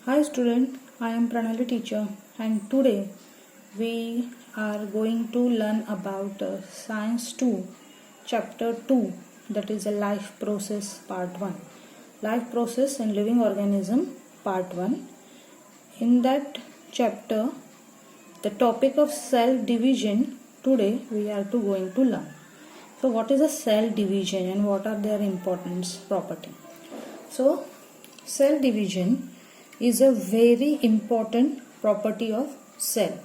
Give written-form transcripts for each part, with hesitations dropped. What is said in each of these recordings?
Hi student, I am Pranali teacher and today we are going to learn about Science 2 chapter 2, that is a life process part 1. Life process in living organism part 1. In that chapter the topic of cell division today we are going to learn. So what is a cell division and what are their importance property? So cell division is a very important property of cell.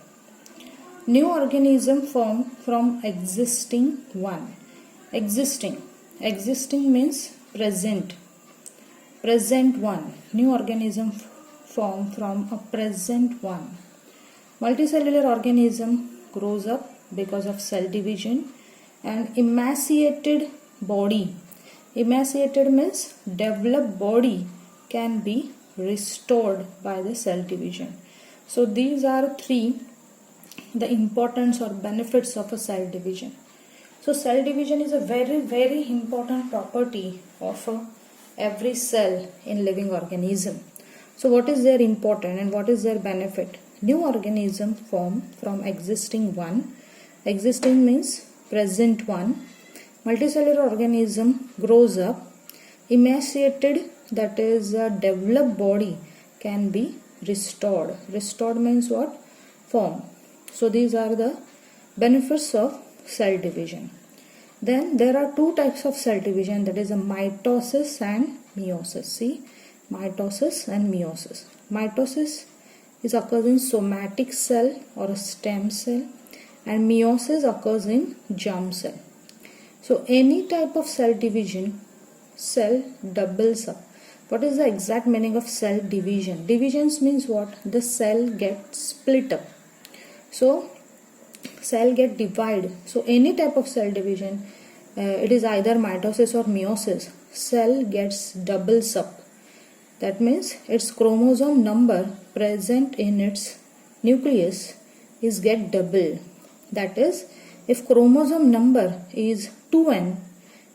New organism form from existing one. Existing means present one. New organism form from a present one. Multicellular organism grows up because of cell division, and emaciated body. Emaciated means developed body can be restored by the cell division. So these are the importance or benefits of a cell division. So cell division is a very important property of every cell in living organism. So what is their important and what is their benefit? New organism form from existing one. Existing means present one. Multicellular organism grows up. Emaciated, that is a developed body, can be restored. Restored means what? Form. So these are the benefits of cell division. Then there are two types of cell division, that is a mitosis and meiosis. See, mitosis and meiosis. Mitosis occurs in somatic cell or a stem cell, and meiosis occurs in germ cell. So any type of cell division, cell doubles up. What is the exact meaning of cell division? Divisions means what? The cell gets split up. So cell get divided. So any type of cell division, it is either mitosis or meiosis, cell gets doubles up. That means its chromosome number present in its nucleus is get double. That is, if chromosome number is 2n,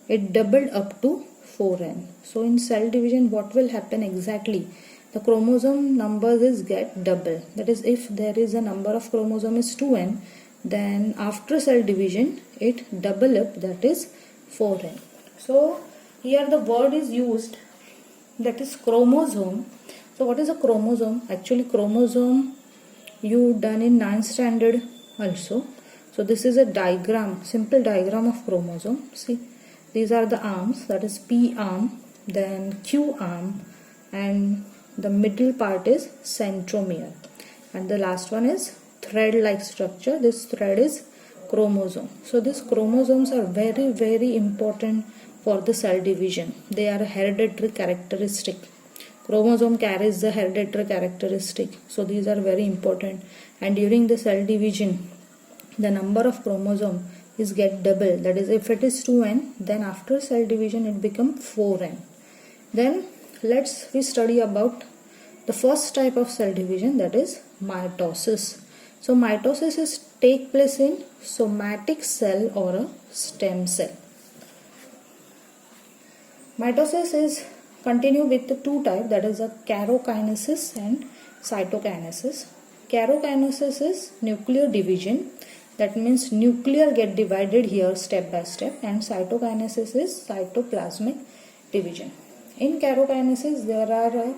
it doubled up to 4n. So in cell division what will happen exactly? The chromosome numbers is get double. That is, if there is a number of chromosome is 2n, then after cell division it double up, that is 4n. So here the word is used, that is chromosome. So what is a chromosome? Actually chromosome you done in 9th standard also. So this is a diagram, simple diagram of chromosome. See, these are the arms, that is P arm, then Q arm, and the middle part is centromere, and the last one is thread like structure. This thread is chromosome. So these chromosomes are very important for the cell division. They are a hereditary characteristic. Chromosome carries the hereditary characteristic. So these are very important, and during the cell division the number of chromosome is get double. That is, if it is 2n, then after cell division it become 4n. Then we study about the first type of cell division, that is mitosis. So mitosis is take place in somatic cell or a stem cell. Mitosis is continue with the two type, that is a karokinesis and cytokinesis. Karokinesis is nuclear division. That means nuclear get divided here step by step, and cytokinesis is cytoplasmic division. In karokinesis there are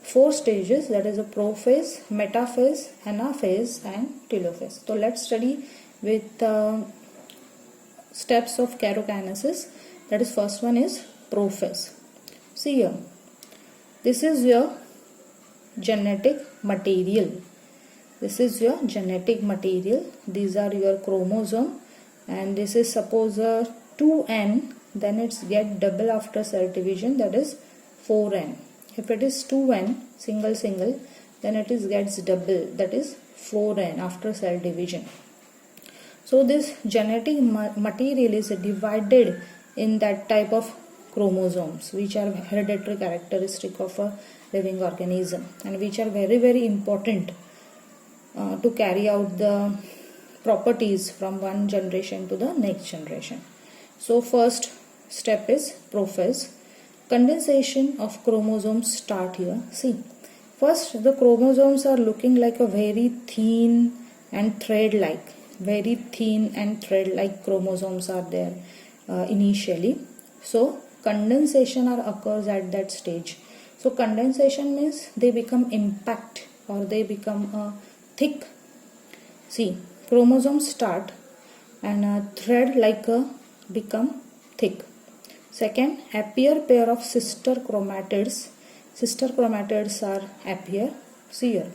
4 stages, that is a prophase, metaphase, anaphase and telophase. So let's study with steps of karokinesis. That is, first one is prophase. See here, this is your genetic material. This is your genetic material. These are your chromosome, and this is suppose 2n, then it's get double after cell division, that is 4n. If it is 2n single, then it is gets double, that is 4n after cell division. So this genetic material is divided in that type of chromosomes, which are hereditary characteristic of a living organism, and which are very important to carry out the properties from one generation to the next generation. So first step is prophase. condensation of chromosomes start here. See, first the chromosomes are looking like a very thin and thread-like. Very thin and thread-like chromosomes are there initially. So condensation occurs at that stage. So condensation means they become impact or they become thick. See, chromosomes start and a thread like become thick. Second, appear pair of sister chromatids. Sister chromatids are appear. See here,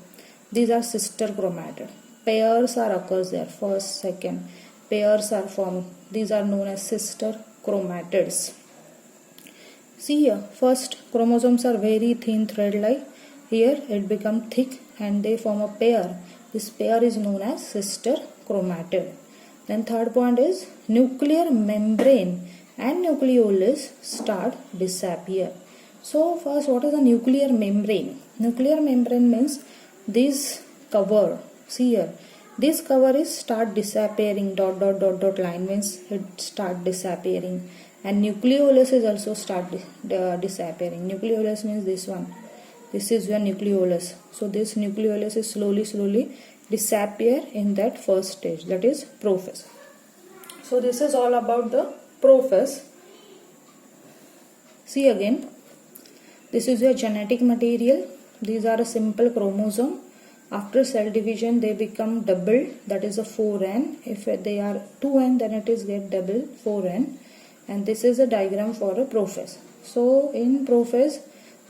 these are sister chromatids. Pairs are occurs there. First, second, pairs are formed. These are known as sister chromatids. See here, first chromosomes are very thin thread-like. Here it become thick and they form a pair. This pair is known as sister chromatid. Then third point is nuclear membrane and nucleolus start disappear. So first, what is a nuclear membrane? Nuclear membrane means this cover. See here, this cover is start disappearing. Dot dot dot dot line means it start disappearing, and nucleolus is also start disappearing. Nucleolus means this one. This is your nucleolus. So this nucleolus is slowly disappear in that first stage, that is prophase. So this is all about the prophase. See again, this is your genetic material. These are a simple chromosome. After cell division they become double, that is a 4n. If they are 2n, then it is get double 4n. And this is a diagram for a prophase. So in prophase,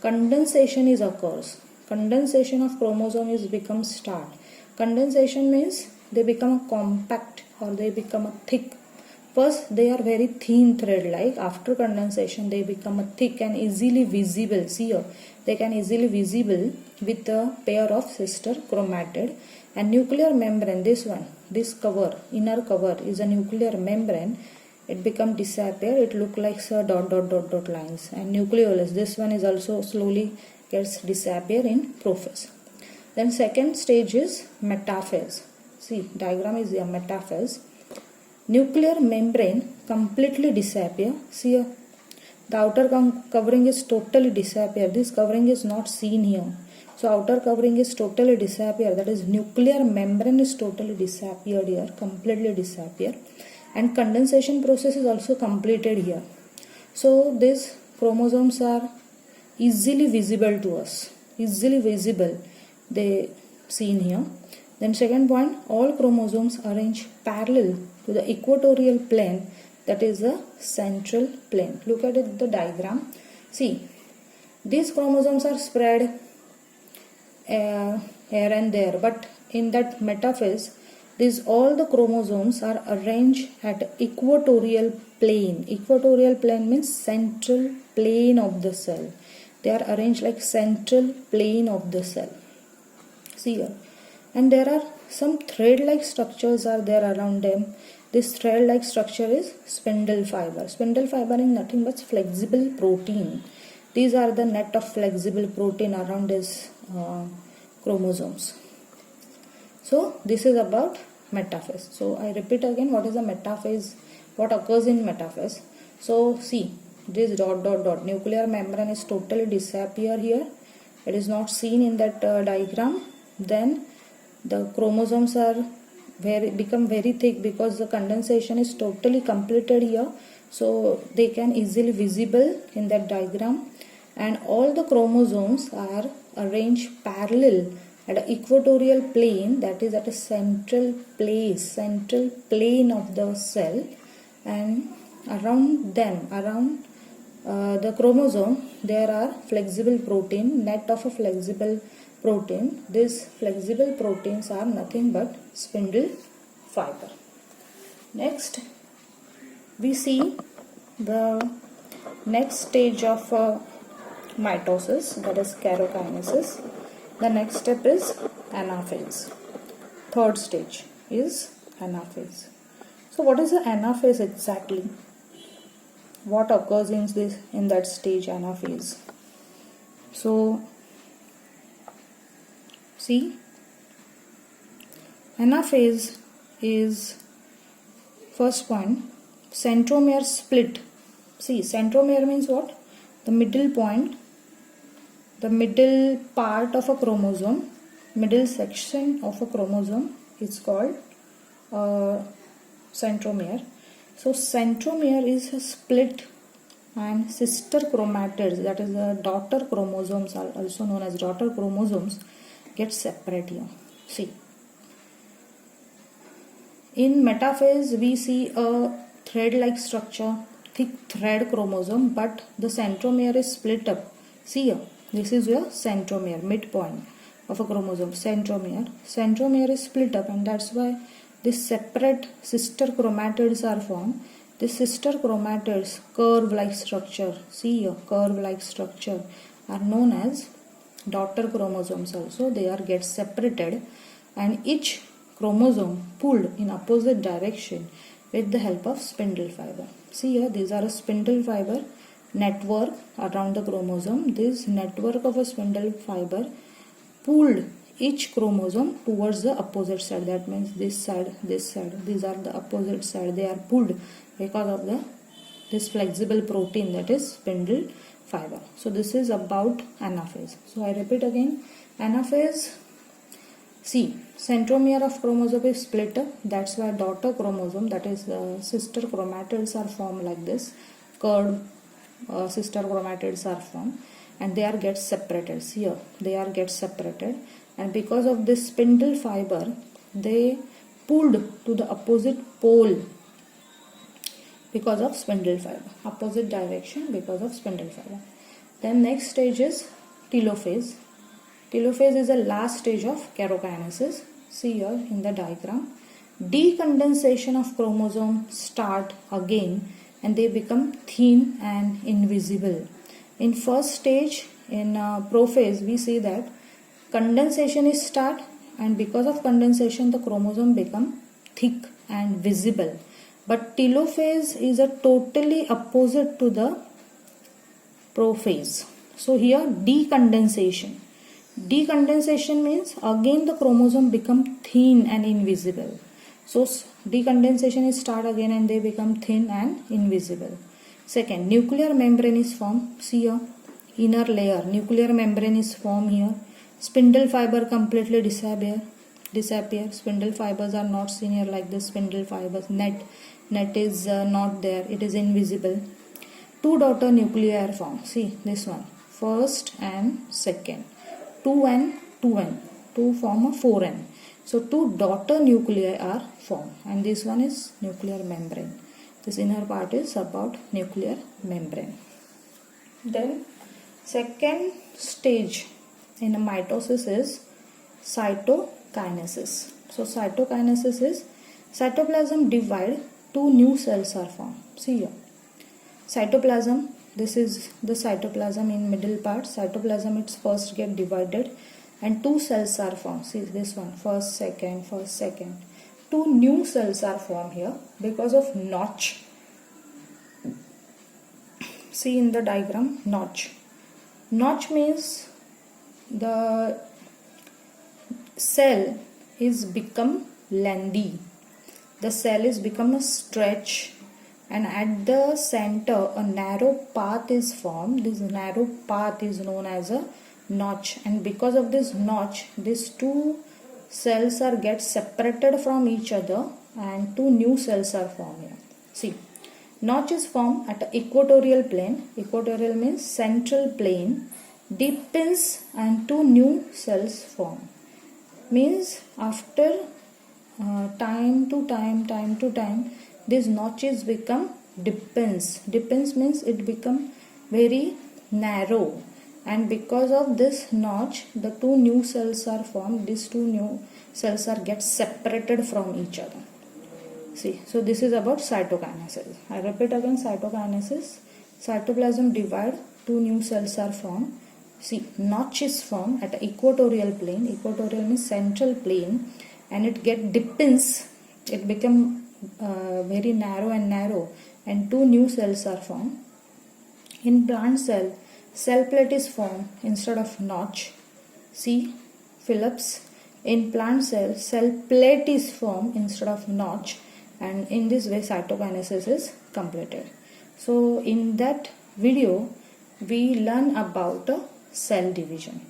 condensation is occurs. Condensation of chromosome is become start. Condensation means they become a compact or they become a thick. First they are very thin thread like. After condensation they become a thick and easily visible. See here, they can easily visible with a pair of sister chromatid. And nuclear membrane, this one, this cover, inner cover is a nuclear membrane. It become disappear. It look like dot dot dot dot lines. And nucleolus, this one is also slowly gets disappear in prophase. Then second stage is metaphase. See, diagram is a metaphase. Nuclear membrane completely disappear. See here, the outer covering is totally disappear. This covering is not seen here. So outer covering is totally disappear. That is nuclear membrane is totally disappeared here, completely disappear. And condensation process is also completed here. So these chromosomes are easily visible to us. Easily visible. They seen here. Then second point, all chromosomes arrange parallel to the equatorial plane, that is the central plane. Look at it, the diagram. See, these chromosomes are spread here and there, but in that metaphase, all the chromosomes are arranged at equatorial plane. Equatorial plane means central plane of the cell. They are arranged like central plane of the cell. See here. And there are some thread-like structures are there around them. This thread-like structure is spindle fiber. Spindle fiber is nothing but flexible protein. These are the net of flexible protein around these chromosomes. So this is about metaphase. So I repeat again, what is a metaphase? What occurs in metaphase? So see, this dot dot dot nuclear membrane is totally disappear here. It is not seen in that diagram. Then the chromosomes are become very thick because the condensation is totally completed here. So they can easily visible in that diagram. And all the chromosomes are arranged parallel at an equatorial plane, that is at a central plane of the cell. And around them, around the chromosome, there are flexible protein, net of a flexible protein. These flexible proteins are nothing but spindle fiber. Next, we see the next stage of mitosis, that is karyokinesis. The next step is anaphase. Third stage is anaphase. So what is the anaphase exactly? What occurs in that stage, anaphase? So see, anaphase is first point, centromere split. See, centromere means what? the middle point, the middle part of a chromosome, middle section of a chromosome is called centromere. So centromere is a split and sister chromatids, that is the daughter chromosomes, are also known as daughter chromosomes, get separate here. See, in metaphase we see a thread-like structure, thick thread chromosome, but the centromere is split up. See here, this is your centromere, midpoint of a chromosome, centromere. Centromere is split up, and that's why this separate sister chromatids are formed. This sister chromatids, curve-like structure, see here, curve-like structure, are known as daughter chromosomes also. They are get separated, and each chromosome pulled in opposite direction with the help of spindle fiber. See here, these are a spindle fiber network around the chromosome. This network of a spindle fiber pulled each chromosome towards the opposite side. That means this side, this side. These are the opposite side. They are pulled because of this flexible protein, that is spindle fiber. So this is about anaphase. So I repeat again, anaphase. See, centromere of chromosome is split up. That's why daughter chromosome, that is the sister chromatids, are formed like this. Curved sister chromatids are formed, and they are get separated. See here, they are get separated, and because of this spindle fiber, they pulled to the opposite pole because of spindle fiber, opposite direction because of spindle fiber. Then next stage is telophase. Telophase is the last stage of karyokinesis. See here in the diagram, decondensation of chromosome start again, and they become thin and invisible. In first stage, in prophase, we see that condensation is start, and because of condensation the chromosome become thick and visible. But telophase is a totally opposite to the prophase. So here decondensation. Decondensation means again the chromosome become thin and invisible. So decondensation is start again and they become thin and invisible. Second, nuclear membrane is formed. See here, inner layer, nuclear membrane is formed here. Spindle fiber completely disappear. Spindle fibers are not seen here like this. Spindle fibers, net is not there. It is invisible. Two daughter nuclei are formed. See this one, first and second. 2n, 2n, 2 form a 4n. So two daughter nuclei are formed, and this one is nuclear membrane. This inner part is about nuclear membrane. Then second stage in a mitosis is cytokinesis. So cytokinesis is cytoplasm divide, two new cells are formed. See here, cytoplasm, this is the cytoplasm in middle part. Cytoplasm, it's first get divided and two cells are formed. See this one, first, second. Two new cells are formed here because of notch. See in the diagram, notch. Notch means the cell is become lengthy. The cell is become a stretch, and at the center a narrow path is formed. This narrow path is known as a notch, and because of this notch, these two cells are get separated from each other and two new cells are formed here. See, notch is formed at equatorial plane. Equatorial means central plane, deepens and two new cells form. Means after time to time, these notches become deepens. Deepens means it become very narrow, and because of this notch, the two new cells are formed. These two new cells are get separated from each other. See, so this is about cytokinesis. I repeat again, cytokinesis. Cytoplasm divide, two new cells are formed. See, notch is formed at equatorial plane. Equatorial means central plane, and it get deepens. It become very narrow, and two new cells are formed. In plant cell, cell plate is formed instead of notch. See, Phillips. In plant cell plate is formed instead of notch, and in this way cytokinesis is completed. So in that video we learn about cell division.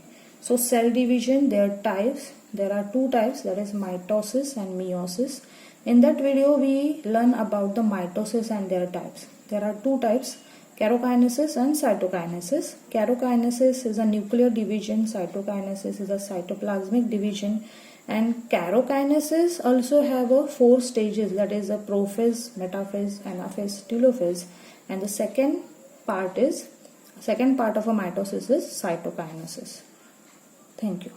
So cell division, there are types. There are two types, that is mitosis and meiosis. In that video we learn about the mitosis and their types. There are two types, kerokinesis and cytokinesis. Kerokinesis is a nuclear division, cytokinesis is a cytoplasmic division, and kerokinesis also have a 4 stages, that is a prophase, metaphase, anaphase, telophase, and the second part of a mitosis is cytokinesis. Thank you.